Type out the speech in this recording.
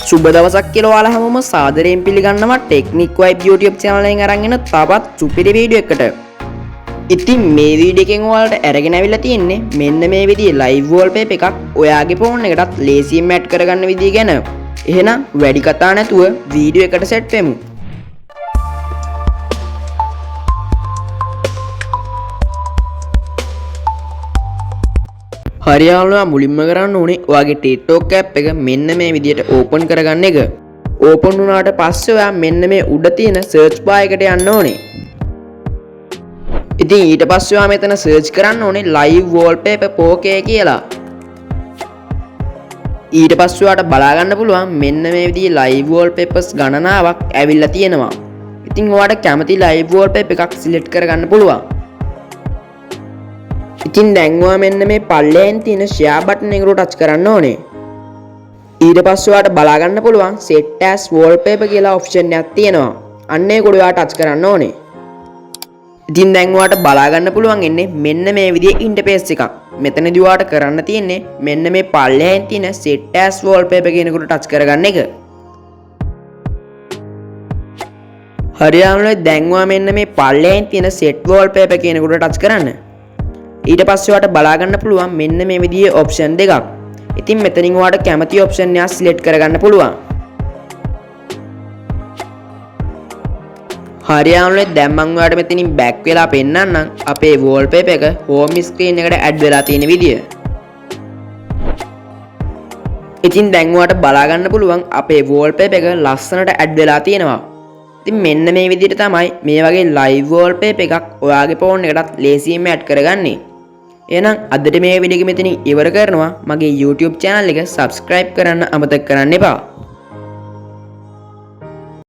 සුබ දවසක් කියලා ඔයාලා හැමෝම සාදරයෙන් පිළිගන්නවා ටෙක්නික් වයිබ් YouTube channel එකෙන් අරන් එන තවත් සුපිරි වීඩියෝ එකකට. ඉතින් මේ වීඩියෝ එකෙන් ඔයාලට අරගෙන අවිල්ලා තියෙන්නේ මෙන්න මේ විදිහේ live wallpaper එකක් ඔයාගේ ෆෝන් එකටත් ලේසියෙන් ඇඩ් කරගන්න විදිය ගැන. එහෙනම් වැඩි කතා නැතුව වීඩියෝ එකට සෙට් වෙමු. හරියාලුවා මුලින්ම කරන්න ඕනේ ඔයාගේ TikTok app එක මෙන්න මේ විදිහට ඕපන් කරගන්න එක. ඕපන් වුණාට පස්සේ ඔයා මෙන්න මේ උඩ තියෙන search bar එකට යන්න ඕනේ. ඉතින් ඊට පස්සේ ඔයා මෙතන search කරන්න ඕනේ live wallpaper 4K කියලා. ඊට පස්සේ ඔයාට බලා ගන්න පුළුවන් මෙන්න මේ විදිහේ live wallpapers ගණනාවක් ඇවිල්ලා තියෙනවා. ඉතින් ඔයාට කැමති live wallpaper එකක් select කරගන්න පුළුවන්. ඉතින් දැන් ඔයා මෙන්න මේ පල්ලෙන් තියෙන share button එකට ටච් කරන්න ඕනේ. ඊට පස්සේ ඔයාට බලා ගන්න පුළුවන් set as wallpaper කියලා option එකක් තියෙනවා. අන්න ඒක උඩ ඔයා ටච් කරන්න ඕනේ. ඉතින් දැන් ඔයාට බලා ගන්න පුළුවන් ඉන්නේ මෙන්න මේ විදිහේ ඉන්ටර්ෆේස් එකක්. මෙතනදී ඔයාට කරන්න තියෙන්නේ මෙන්න මේ පල්ලෙන් තියෙන set as wallpaper කියන එකට ටච් කරගන්න එක. හරියටම දැන් ඔයා මෙන්න මේ පල්ලෙන් තියෙන set wallpaper කියන එකට ටච් කරන්න. ඊට පස්සේ ඔයාට බලා ගන්න පුළුවන් මෙන්න මේ විදිහේ ඔප්ෂන් දෙකක්. ඉතින් මෙතනින් ඔයාට කැමති ඔප්ෂන් එක සිලෙක්ට් කරගන්න පුළුවන්. හරියටම දැන් මම ඔයාලට මෙතනින් බෑක් වෙලා පෙන්නන්නම් අපේ wallpaper එක home screen එකට ඇඩ් වෙලා තියෙන විදිය. ඉතින් දැන් ඔයාට බලා ගන්න පුළුවන් අපේ wallpaper එක ලස්සනට ඇඩ් වෙලා තියෙනවා. ඉතින් මෙන්න මේ විදිහට තමයි මේ වගේ live wallpaper එකක් ඔයාගේ ෆෝන් එකටත් ලේසියෙන්ම ඇඩ් කරගන්නේ. එහෙනම් අදට මේ වීඩියෝ එක මෙතනින් ඉවර කරනවා. මගේ YouTube channel එක subscribe කරන්න අමතක කරන්න එපා.